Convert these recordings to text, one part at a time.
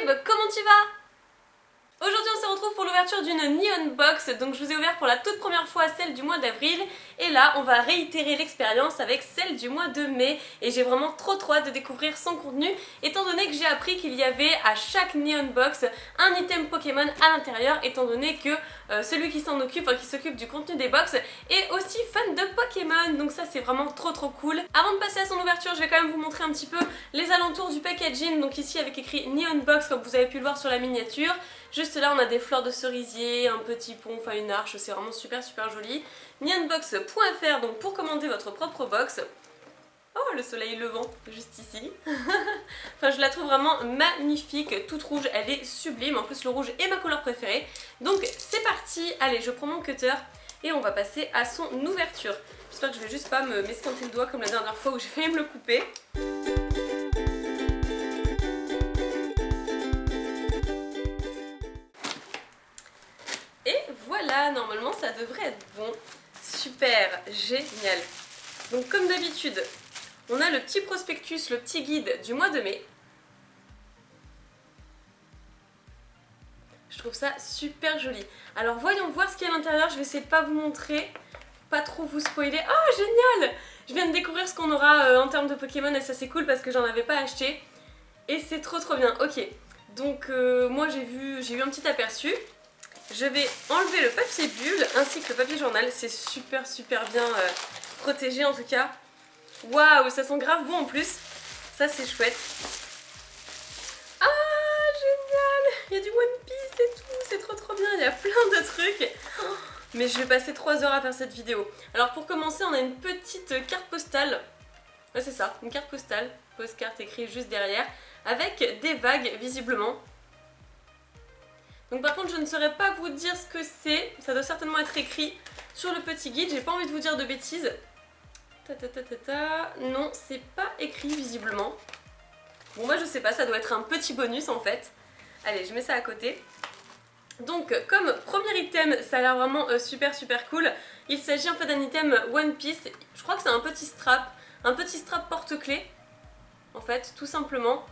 YouTube, comment tu vas? Aujourd'hui on se retrouve pour l'ouverture d'une Neon Box, donc je vous ai ouvert pour la toute première fois celle du mois d'avril et là on va réitérer l'expérience avec celle du mois de mai et j'ai vraiment trop hâte de découvrir son contenu étant donné que j'ai appris qu'il y avait à chaque Neon Box un item Pokémon à l'intérieur étant donné que celui qui s'en occupe, enfin qui s'occupe du contenu des box est aussi fan de Pokémon, donc ça c'est vraiment trop cool. Avant de passer à son ouverture, je vais quand même vous montrer un petit peu les alentours du packaging, donc ici avec écrit Neon Box comme vous avez pu le voir sur la miniature. Juste là on a des fleurs de cerisier, un petit pont, enfin une arche, c'est vraiment super joli. Neonbox.fr donc pour commander votre propre box. Oh, le soleil levant, juste ici. Enfin, je la trouve vraiment magnifique, toute rouge, elle est sublime. En plus, le rouge est ma couleur préférée. Donc, c'est parti. Allez, je prends mon cutter et on va passer à son ouverture. J'espère que je vais juste pas m'esquinter le doigt comme la dernière fois où j'ai failli me le couper. Et voilà, normalement, ça devrait être bon. Super, génial. Donc, comme d'habitude, on a le petit prospectus, le petit guide du mois de mai. Je trouve ça super joli. Alors voyons voir ce qu'il y a à l'intérieur, je vais essayer de pas vous montrer, pas trop vous spoiler. Oh génial! Je viens de découvrir ce qu'on aura en termes de Pokémon et ça c'est cool parce que j'en avais pas acheté. Et c'est trop bien, ok. Donc moi j'ai eu un petit aperçu. Je vais enlever le papier bulle ainsi que le papier journal, c'est super bien protégé en tout cas. Waouh, ça sent grave bon en plus. Ça c'est chouette. Ah, génial! Il y a du One Piece et tout, c'est trop bien, il y a plein de trucs. Oh, mais je vais passer 3 heures à faire cette vidéo. Alors pour commencer, on a une petite carte postale. Ouais, c'est ça, une carte postale. Postcard écrit juste derrière. Avec des vagues, visiblement. Donc par contre, je ne saurais pas vous dire ce que c'est. Ça doit certainement être écrit sur le petit guide. J'ai pas envie de vous dire de bêtises. Non, c'est pas écrit visiblement. Bon, moi je sais pas, ça doit être un petit bonus en fait. Allez, je mets ça à côté. Donc, comme premier item, ça a l'air vraiment super cool. Il s'agit en fait d'un item One Piece. Je crois que c'est un petit strap porte-clés. En fait, tout simplement.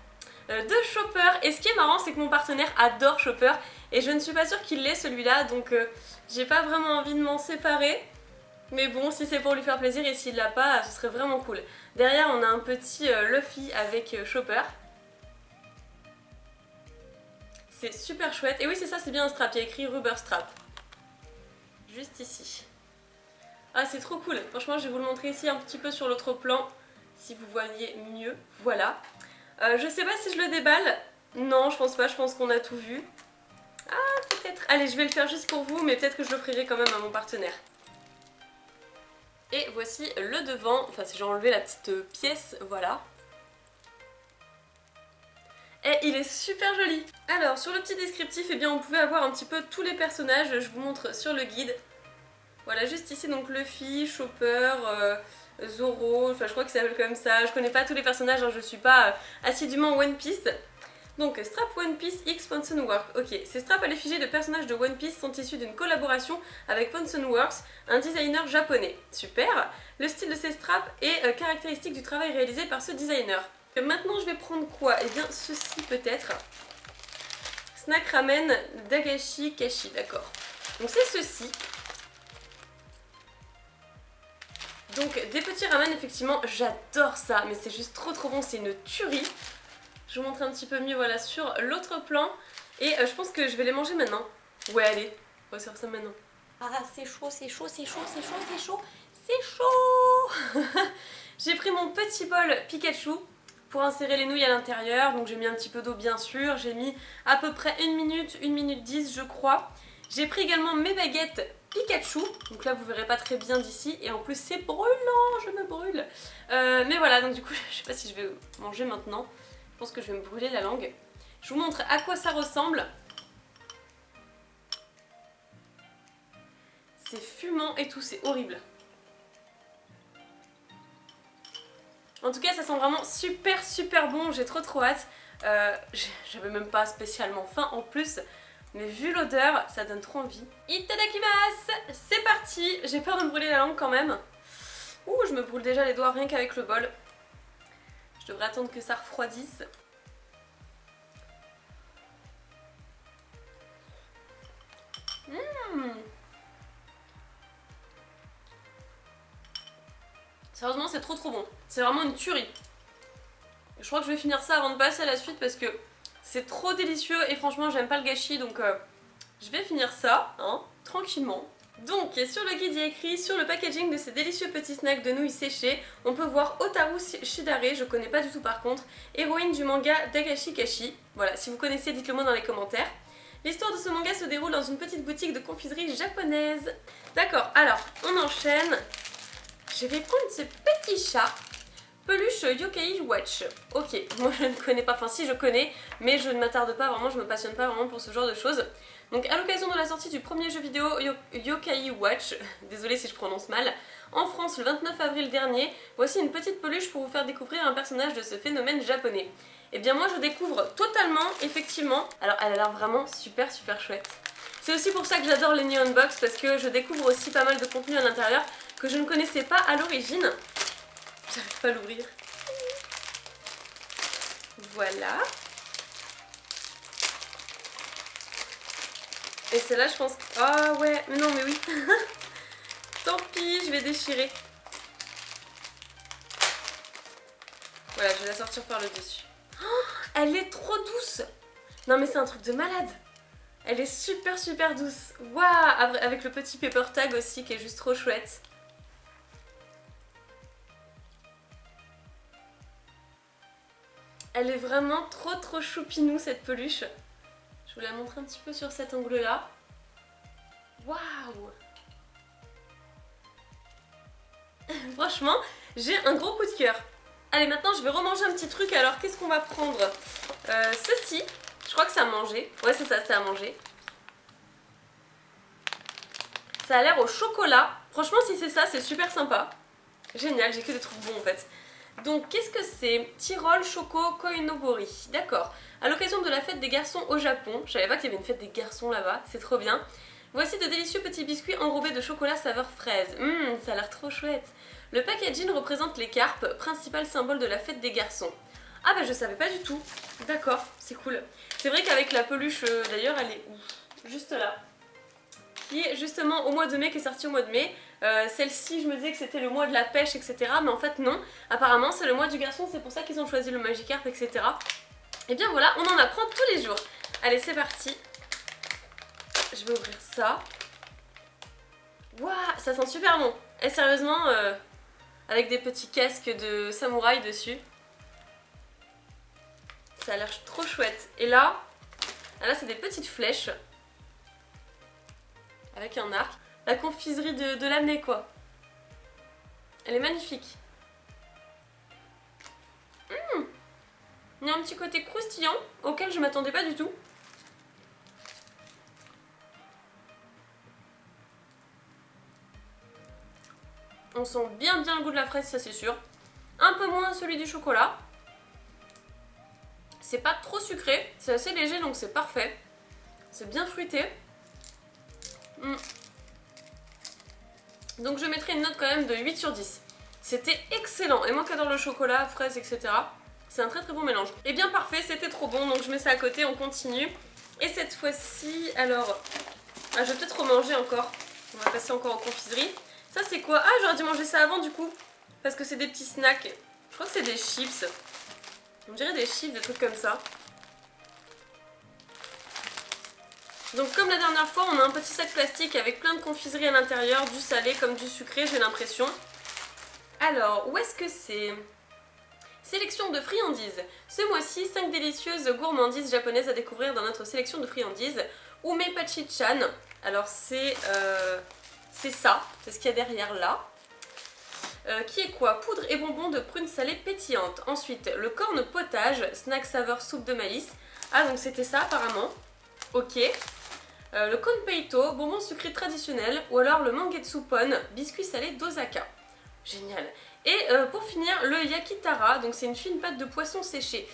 De Chopper. Et ce qui est marrant, c'est que mon partenaire adore Chopper. Et je ne suis pas sûre qu'il l'ait celui-là. Donc, j'ai pas vraiment envie de m'en séparer. Mais bon, si c'est pour lui faire plaisir et s'il l'a pas, ce serait vraiment cool. Derrière, on a un petit Luffy avec Chopper. C'est super chouette. Et oui, c'est ça, c'est bien un strap. Il y a écrit Rubber Strap. Juste ici. Ah, c'est trop cool. Franchement, je vais vous le montrer ici un petit peu sur l'autre plan. Si vous voyez mieux. Voilà. Je sais pas si je le déballe. Non, je pense pas. Je pense qu'on a tout vu. Ah, peut-être. Allez, je vais le faire juste pour vous, mais peut-être que je l'offrirai quand même à mon partenaire. Et voici le devant, enfin si j'ai enlevé la petite pièce, voilà. Et il est super joli. Alors sur le petit descriptif, eh bien on pouvait avoir un petit peu tous les personnages, je vous montre sur le guide. Voilà, juste ici donc Luffy, Chopper, Zoro, enfin je crois que ça s'appelle comme ça. Je connais pas tous les personnages, hein, je suis pas assidûment One Piece. Donc strap One Piece X Ponson Works. Ok, ces straps à l'effigie de personnages de One Piece sont issus d'une collaboration avec Ponson Works, un designer japonais. Super. Le style de ces straps est caractéristique du travail réalisé par ce designer. Maintenant je vais prendre quoi? Eh bien ceci peut-être. Snack Ramen Dagashi Kashi, d'accord. Donc c'est ceci. Donc des petits ramen, effectivement j'adore ça, mais c'est juste trop bon, c'est une tuerie. Je vous montre un petit peu mieux voilà, sur l'autre plan. Et je pense que je vais les manger maintenant. Ouais, allez, on va faire ça maintenant. Ah, c'est chaud. J'ai pris mon petit bol Pikachu pour insérer les nouilles à l'intérieur. Donc j'ai mis un petit peu d'eau bien sûr. J'ai mis à peu près 1 minute 10 je crois. J'ai pris également mes baguettes Pikachu. Donc là vous verrez pas très bien d'ici. Et en plus c'est brûlant, je me brûle. Mais voilà, donc du coup je sais pas si je vais manger maintenant. Je pense que je vais me brûler la langue. Je vous montre à quoi ça ressemble. C'est fumant et tout, c'est horrible. En tout cas, ça sent vraiment super bon. J'ai trop hâte. J'avais même pas spécialement faim en plus. Mais vu l'odeur, ça donne trop envie. Itadakimasu! C'est parti! J'ai peur de me brûler la langue quand même. Ouh, je me brûle déjà les doigts rien qu'avec le bol. Je devrais attendre que ça refroidisse. Sérieusement, c'est trop bon. C'est vraiment une tuerie. Je crois que je vais finir ça avant de passer à la suite parce que c'est trop délicieux et franchement, j'aime pas le gâchis, donc je vais finir ça, hein, tranquillement. Donc, sur le guide, il y a écrit sur le packaging de ces délicieux petits snacks de nouilles séchées, on peut voir Otaru Shidare, je connais pas du tout par contre, héroïne du manga Dagashi Kashi. Voilà, si vous connaissez, dites-le moi dans les commentaires. L'histoire de ce manga se déroule dans une petite boutique de confiserie japonaise. D'accord, alors, on enchaîne. Je vais prendre ce petit chat. Peluche Yokai Watch. Ok, moi je ne connais pas, enfin si je connais, mais je ne m'attarde pas vraiment, je me passionne pas vraiment pour ce genre de choses. Donc à l'occasion de la sortie du premier jeu vidéo Yokai Watch, désolée si je prononce mal, en France le 29 avril dernier, voici une petite peluche pour vous faire découvrir un personnage de ce phénomène japonais. Et bien moi je découvre totalement, effectivement, alors elle a l'air vraiment super chouette. C'est aussi pour ça que j'adore les New Unbox, parce que je découvre aussi pas mal de contenu à l'intérieur que je ne connaissais pas à l'origine. J'arrive pas à l'ouvrir. Voilà. Et celle-là, je pense... Ah ouais, mais non, mais oui. Tant pis, je vais déchirer. Voilà, je vais la sortir par le dessus. Oh, elle est trop douce. Non mais c'est un truc de malade. Elle est super douce. Waouh, avec le petit paper tag aussi qui est juste trop chouette. Elle est vraiment trop choupinou cette peluche. Je vous la montre un petit peu sur cet angle-là. Waouh! Franchement, j'ai un gros coup de cœur. Allez, maintenant je vais remanger un petit truc. Alors, qu'est-ce qu'on va prendre? Ceci, je crois que c'est à manger. Ouais, c'est ça, c'est à manger. Ça a l'air au chocolat. Franchement, si c'est ça, c'est super sympa. Génial, j'ai que des trucs bons en fait. Donc qu'est-ce que c'est? Tyrol Choco Koinobori. D'accord. À l'occasion de la fête des garçons au Japon, je savais pas qu'il y avait une fête des garçons là-bas, c'est trop bien. Voici de délicieux petits biscuits enrobés de chocolat saveur fraise. Ça a l'air trop chouette. Le packaging représente les carpes, principal symbole de la fête des garçons. Ah bah je savais pas du tout. D'accord, c'est cool. C'est vrai qu'avec la peluche, d'ailleurs elle est où? Juste là. Qui est justement au mois de mai, qui est sortie au mois de mai. Celle-ci, je me disais que c'était le mois de la pêche, etc. Mais en fait, non. Apparemment, c'est le mois du garçon, c'est pour ça qu'ils ont choisi le Magikarp, etc. Et bien voilà, on en apprend tous les jours. Allez, c'est parti. Je vais ouvrir ça. Waouh, ça sent super bon. Et sérieusement, avec des petits casques de samouraï dessus. Ça a l'air trop chouette. Et là c'est des petites flèches. Avec un arc. La confiserie de l'année quoi. Elle est magnifique. Il y a un petit côté croustillant auquel je m'attendais pas du tout. On sent bien le goût de la fraise, ça c'est sûr. Un peu moins celui du chocolat. C'est pas trop sucré, c'est assez léger donc c'est parfait. C'est bien fruité. Donc je mettrai une note quand même de 8 sur 10. C'était excellent. Et moi qui adore le chocolat, fraises, etc. C'est un très bon mélange. Et bien parfait, c'était trop bon. Donc je mets ça à côté, on continue. Et cette fois-ci, alors... je vais peut-être remanger encore. On va passer encore en confiserie. Ça c'est quoi? Ah, j'aurais dû manger ça avant du coup. Parce que c'est des petits snacks. Je crois que c'est des chips. On dirait des chips, des trucs comme ça. Donc comme la dernière fois, on a un petit sac plastique avec plein de confiseries à l'intérieur, du salé comme du sucré, j'ai l'impression. Alors, où est-ce que c'est? Sélection de friandises. Ce mois-ci, 5 délicieuses gourmandises japonaises à découvrir dans notre sélection de friandises. Ume Pachi-chan. Alors c'est ça, c'est ce qu'il y a derrière là. Qui est quoi? Poudre et bonbons de prunes salées pétillantes. Ensuite, le corn potage, snack saveur soupe de maïs. Ah donc c'était ça apparemment. Ok. Le konpeito, bonbon sucré traditionnel, ou alors le mangetsu pon, biscuit salé d'Osaka. Génial. Et pour finir, le yakitara, donc c'est une fine pâte de poisson séché.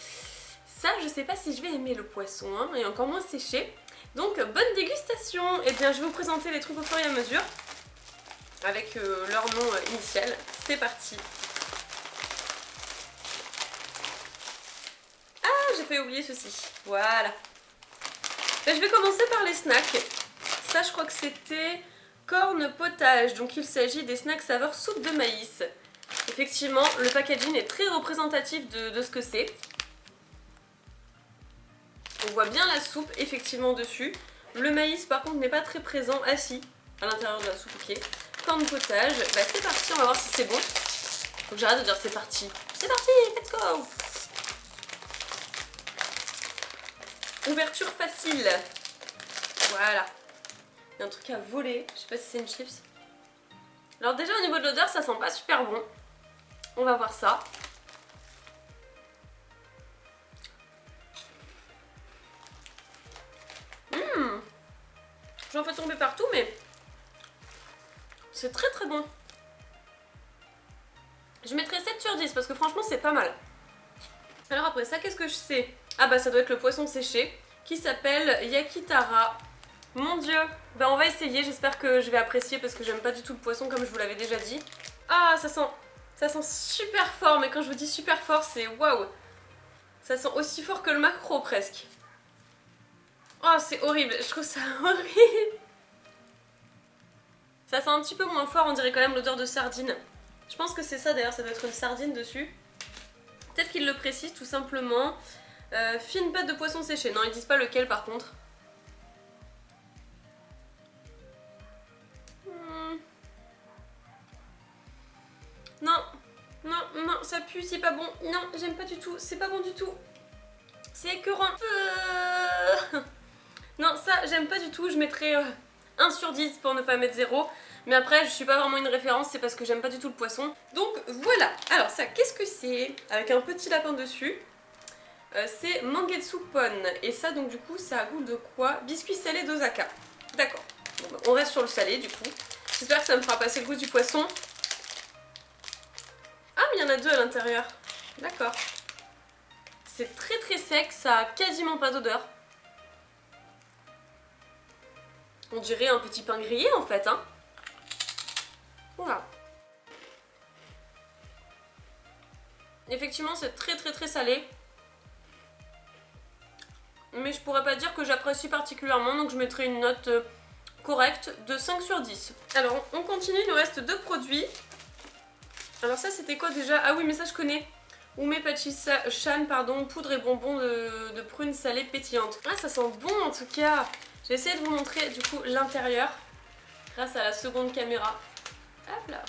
Ça, je sais pas si je vais aimer le poisson, hein, et encore moins séché. Donc, bonne dégustation. Et bien, je vais vous présenter les trucs au fur et à mesure, avec leur nom initial. C'est parti. Ah, j'ai failli oublier ceci. Voilà. Ben, je vais commencer par les snacks. Ça, je crois que c'était corn potage. Donc, il s'agit des snacks saveur soupe de maïs. Effectivement, le packaging est très représentatif de ce que c'est. On voit bien la soupe effectivement dessus. Le maïs par contre n'est pas très présent. Ah si, à l'intérieur de la soupe, ok. Corn potage, bah c'est parti, on va voir si c'est bon. Faut que j'arrête de dire c'est parti. C'est parti, let's go. Ouverture facile. Voilà. Il y a un truc à voler, je sais pas si c'est une chips. Alors déjà au niveau de l'odeur ça sent pas super bon. On va voir ça. J'en fais tomber partout mais c'est très très bon. Je mettrais 7 sur 10 parce que franchement c'est pas mal. Alors après ça qu'est-ce que je sais? Ah bah ça doit être le poisson séché qui s'appelle Yakitara. Mon dieu, bah on va essayer, j'espère que je vais apprécier parce que j'aime pas du tout le poisson comme je vous l'avais déjà dit. Ah ça sent super fort, mais quand je vous dis super fort c'est waouh. Ça sent aussi fort que le maquereau presque. Oh c'est horrible, je trouve ça horrible. Ça sent un petit peu moins fort, on dirait quand même l'odeur de sardine. Je pense que c'est ça d'ailleurs, ça doit être une sardine dessus. Peut-être qu'ils le précisent tout simplement. Fine pâte de poisson séché, non ils disent pas lequel par contre. Non, non, non, ça pue, c'est pas bon. Non, j'aime pas du tout, c'est pas bon du tout. C'est écœurant. Non, ça, j'aime pas du tout. Je mettrais 1 sur 10 pour ne pas mettre 0. Mais après, je suis pas vraiment une référence, c'est parce que j'aime pas du tout le poisson. Donc voilà. Alors ça, qu'est-ce que c'est? Avec un petit lapin dessus. C'est Mangetsu Pon. Et ça, donc du coup, ça a goût de quoi? Biscuit salé d'Osaka. D'accord. Bon, bah, on reste sur le salé du coup. J'espère que ça me fera passer le goût du poisson. Ah mais il y en a 2 à l'intérieur. D'accord. C'est très très sec, ça a quasiment pas d'odeur. On dirait un petit pain grillé en fait, hein. Voilà. Effectivement c'est très très très salé. Mais je pourrais pas dire que j'apprécie particulièrement, donc je mettrai une note correcte de 5 sur 10. Alors on continue, il nous reste 2 produits. Alors ça c'était quoi déjà? Ah oui mais ça je connais. Ume Pachishan, pardon, poudre et bonbons de prunes salées pétillantes. Ah ça sent bon en tout cas. Je vais essayer de vous montrer du coup l'intérieur grâce à la seconde caméra. Hop là.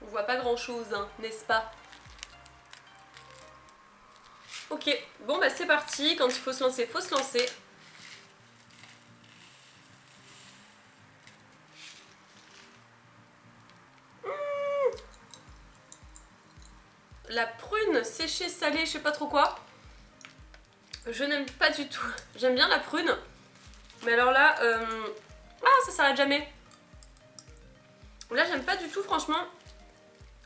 On voit pas grand chose, hein, n'est-ce pas? Ok, bon bah c'est parti, quand il faut se lancer, faut se lancer. La prune séchée salée, je sais pas trop quoi. Je n'aime pas du tout. J'aime bien la prune. Mais alors là, ah ça s'arrête jamais. Là j'aime pas du tout franchement.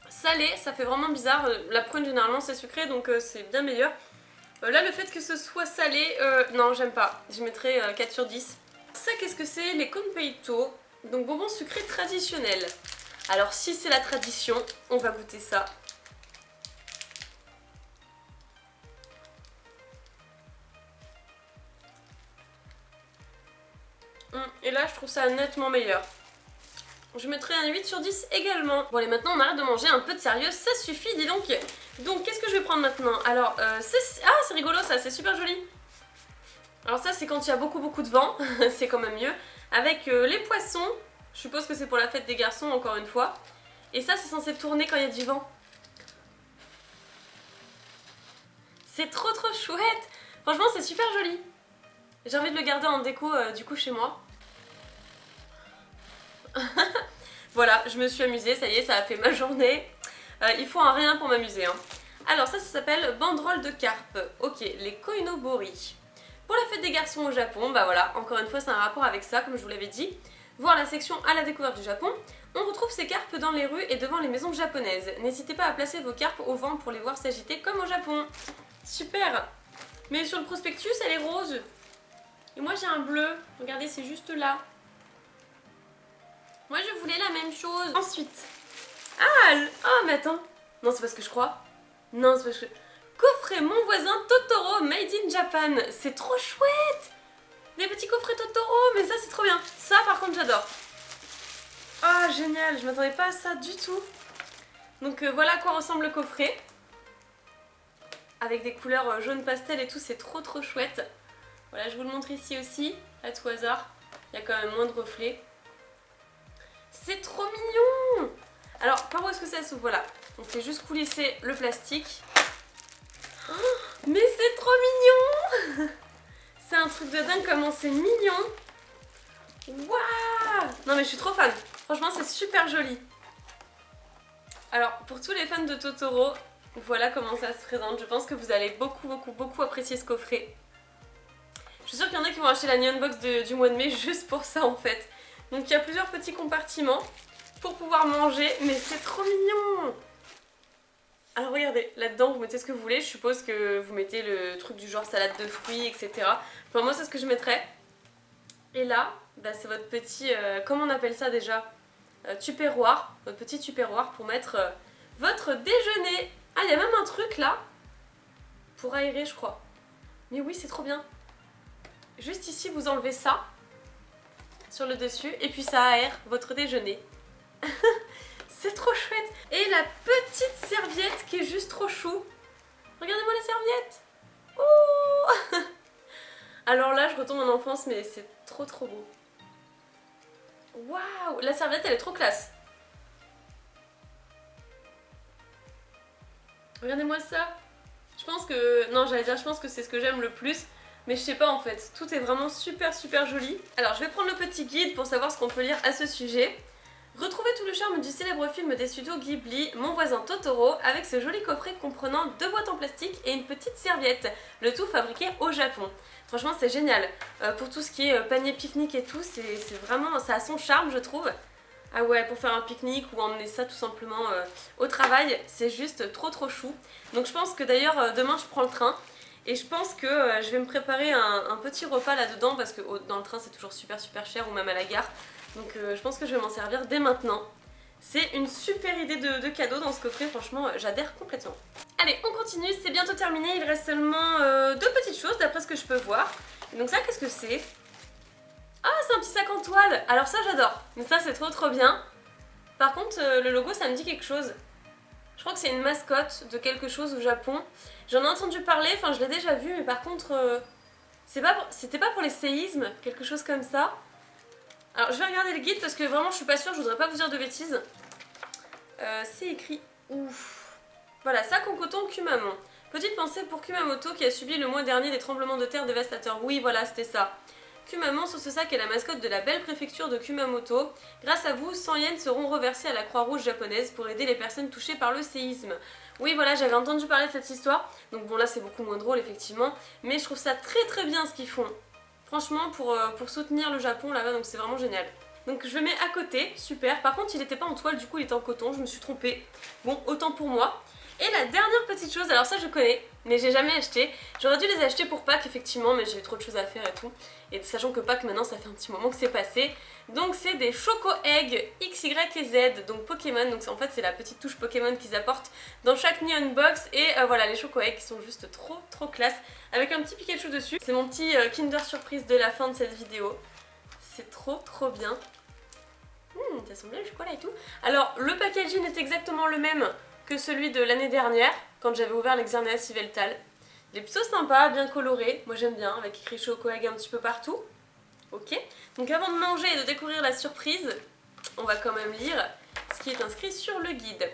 Salé, ça fait vraiment bizarre. La prune généralement c'est sucré donc c'est bien meilleur. Là le fait que ce soit salé, non j'aime pas. Je mettrais 4 sur 10. Ça qu'est-ce que c'est? Les konpeito. Donc bonbons sucrés traditionnels. Alors si c'est la tradition, on va goûter ça. Et là je trouve ça nettement meilleur. Je mettrai un 8 sur 10 également. Bon allez maintenant on arrête de manger un peu de sérieux, ça suffit dis donc. Donc qu'est-ce que je vais prendre maintenant? Alors c'est rigolo ça, c'est super joli. Alors ça c'est quand il y a beaucoup de vent, c'est quand même mieux. Avec les poissons, je suppose que c'est pour la fête des garçons encore une fois. Et ça c'est censé tourner quand il y a du vent. C'est trop chouette. Franchement c'est super joli. J'ai envie de le garder en déco du coup chez moi. Voilà, je me suis amusée, ça y est, ça a fait ma journée. Il faut un rien pour m'amuser. Hein. Alors ça s'appelle banderole de carpe. Ok, les koinobori. Pour la fête des garçons au Japon, bah voilà, encore une fois c'est un rapport avec ça, comme je vous l'avais dit. Voir la section à la découverte du Japon. On retrouve ces carpes dans les rues et devant les maisons japonaises. N'hésitez pas à placer vos carpes au vent pour les voir s'agiter comme au Japon. Super. Mais sur le prospectus, elle est rose. Et moi j'ai un bleu. Regardez, c'est juste là. Moi je voulais la même chose. Ensuite. Ah, oh mais attends. Non c'est pas ce que je crois. Non c'est pas ce que... Coffret Mon Voisin Totoro Made in Japan. C'est trop chouette. Des petits coffrets Totoro. Mais ça c'est trop bien. Ça par contre j'adore. Oh génial, je m'attendais pas à ça du tout. Donc voilà à quoi ressemble le coffret. Avec des couleurs jaune pastel et tout, c'est trop trop chouette. Voilà, je vous le montre ici aussi, à tout hasard. Il y a quand même moins de reflets. C'est trop mignon! Alors, par où est-ce que ça s'ouvre? Voilà, on fait juste coulisser le plastique. Oh, mais c'est trop mignon! C'est un truc de dingue comment c'est mignon! Waouh! Non mais je suis trop fan. Franchement, c'est super joli. Alors, pour tous les fans de Totoro, voilà comment ça se présente. Je pense que vous allez beaucoup apprécier ce coffret. Je suis sûre qu'il y en a qui vont acheter la Neon Box du mois de mai juste pour ça en fait. Donc il y a plusieurs petits compartiments pour pouvoir manger, mais c'est trop mignon! Alors regardez, là-dedans vous mettez ce que vous voulez, je suppose que vous mettez le truc du genre salade de fruits, etc. Enfin moi c'est ce que je mettrais. Et là, bah, c'est votre petit, comment on appelle ça déjà? Tupperware, votre petit tupperware pour mettre votre déjeuner. Ah, il y a même un truc là pour aérer, je crois. Mais oui, c'est trop bien. Juste ici, vous enlevez ça sur le dessus et puis ça aère votre déjeuner. C'est trop chouette. Et la petite serviette qui est juste trop chou. Regardez-moi la serviette. Oh. Alors là, je retombe en enfance, mais c'est trop trop beau. Waouh, la serviette elle est trop classe. Regardez-moi ça. Je pense que... Non, j'allais dire, je pense que c'est ce que j'aime le plus. Mais je sais pas en fait. Tout est vraiment super joli. Alors, je vais prendre le petit guide pour savoir ce qu'on peut lire à ce sujet. Retrouvez tout le charme du célèbre film des studios Ghibli, Mon voisin Totoro, avec ce joli coffret comprenant 2 boîtes en plastique et une petite serviette. Le tout fabriqué au Japon. Franchement, c'est génial. Pour tout ce qui est panier pique-nique et tout, c'est vraiment... Ça a son charme, je trouve. Ah ouais, pour faire un pique-nique ou emmener ça tout simplement au travail, c'est juste trop chou. Donc je pense que d'ailleurs demain je prends le train et je pense que je vais me préparer un petit repas là-dedans parce que dans le train c'est toujours super cher ou même à la gare. Donc je pense que je vais m'en servir dès maintenant. C'est une super idée de cadeau dans ce coffret, franchement j'adhère complètement. Allez, on continue, c'est bientôt terminé, il reste seulement 2 petites choses d'après ce que je peux voir. Et donc ça, qu'est-ce que c'est ? Ah, c'est un petit sac en toile. Alors ça j'adore, mais ça c'est trop bien. Par contre le logo ça me dit quelque chose. Je crois que c'est une mascotte de quelque chose au Japon. J'en ai entendu parler, enfin je l'ai déjà vu, mais par contre c'était pas pour les séismes, quelque chose comme ça. Alors je vais regarder le guide parce que vraiment je suis pas sûre, je voudrais pas vous dire de bêtises. C'est écrit ouf. Voilà, sac en coton Kumamon. Petite pensée pour Kumamoto qui a subi le mois dernier des tremblements de terre dévastateurs. Oui voilà, c'était ça. Kumamon sur ce sac est la mascotte de la belle préfecture de Kumamoto. Grâce à vous, 100 yens seront reversés à la Croix-Rouge japonaise pour aider les personnes touchées par le séisme. Oui voilà, j'avais entendu parler de cette histoire, donc bon là c'est beaucoup moins drôle effectivement, mais je trouve ça très bien ce qu'ils font. Franchement pour soutenir le Japon là-bas, donc c'est vraiment génial. Donc je le mets à côté, super. Par contre il n'était pas en toile, du coup il était en coton, je me suis trompée. Bon, autant pour moi. Et la dernière petite chose, alors ça je connais, mais j'ai jamais acheté. J'aurais dû les acheter pour Pâques effectivement, mais j'ai eu trop de choses à faire et tout. Et sachant que Pâques maintenant ça fait un petit moment que c'est passé. Donc c'est des Choco Egg X, Y et Z, donc Pokémon. Donc en fait c'est la petite touche Pokémon qu'ils apportent dans chaque Neon Box. Et voilà, les Choco Egg qui sont juste trop classe, avec un petit Pikachu dessus. C'est mon petit Kinder Surprise de la fin de cette vidéo. C'est trop bien. Ça sent bien le chocolat et tout. Alors le packaging est exactement le même que celui de l'année dernière, quand j'avais ouvert l'Exerneas Yveltal. Il est plutôt sympa, bien coloré, moi j'aime bien, avec écrit Choco Egg un petit peu partout. Ok, donc avant de manger et de découvrir la surprise, on va quand même lire ce qui est inscrit sur le guide.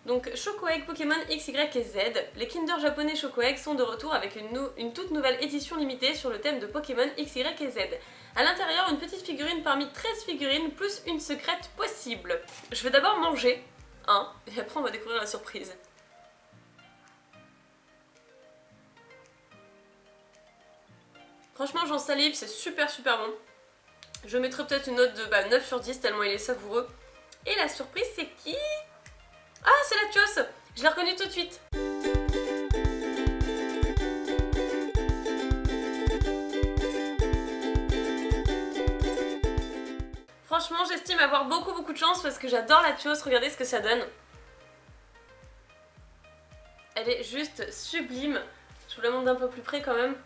Donc Choco Egg Pokémon X, Y et Z, les Kinder japonais Choco Egg sont de retour avec une toute nouvelle édition limitée sur le thème de Pokémon X, Y et Z. A l'intérieur, une petite figurine parmi 13 figurines, plus une secrète possible. Je vais d'abord manger un, et après on va découvrir la surprise. Franchement, j'en salive, c'est super bon. Je mettrai peut-être une note de 9 sur 10 tellement il est savoureux. Et la surprise, c'est qui? Ah, c'est la Latios. Je l'ai reconnue tout de suite. Franchement, j'estime avoir beaucoup de chance parce que j'adore la Latios. Regardez ce que ça donne. Elle est juste sublime. Je vous la montre d'un peu plus près quand même.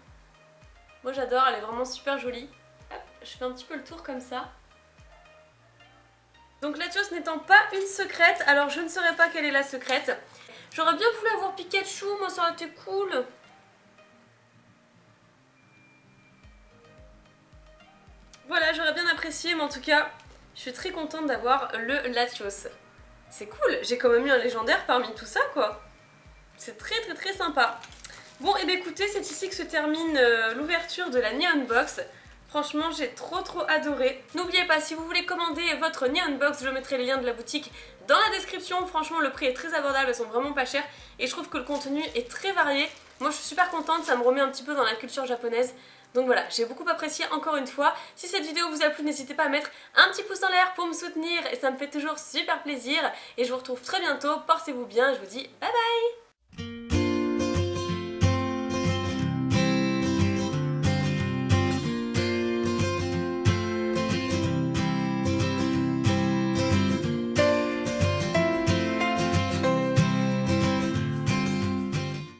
Moi j'adore, elle est vraiment super jolie. Hop, je fais un petit peu le tour comme ça. Donc Latios n'étant pas une secrète, alors je ne saurais pas quelle est la secrète. J'aurais bien voulu avoir Pikachu, moi ça aurait été cool. Voilà, j'aurais bien apprécié, mais en tout cas, je suis très contente d'avoir le Latios. C'est cool, j'ai quand même eu un légendaire parmi tout ça, quoi. C'est très très très sympa. Bon, et bien écoutez, c'est ici que se termine l'ouverture de la Neon Box. Franchement, j'ai trop adoré. N'oubliez pas, si vous voulez commander votre Neon Box, je mettrai les liens de la boutique dans la description. Franchement, le prix est très abordable, elles sont vraiment pas chères. Et je trouve que le contenu est très varié. Moi, je suis super contente, ça me remet un petit peu dans la culture japonaise. Donc voilà, j'ai beaucoup apprécié encore une fois. Si cette vidéo vous a plu, n'hésitez pas à mettre un petit pouce en l'air pour me soutenir. Et ça me fait toujours super plaisir. Et je vous retrouve très bientôt. Portez-vous bien, je vous dis bye bye.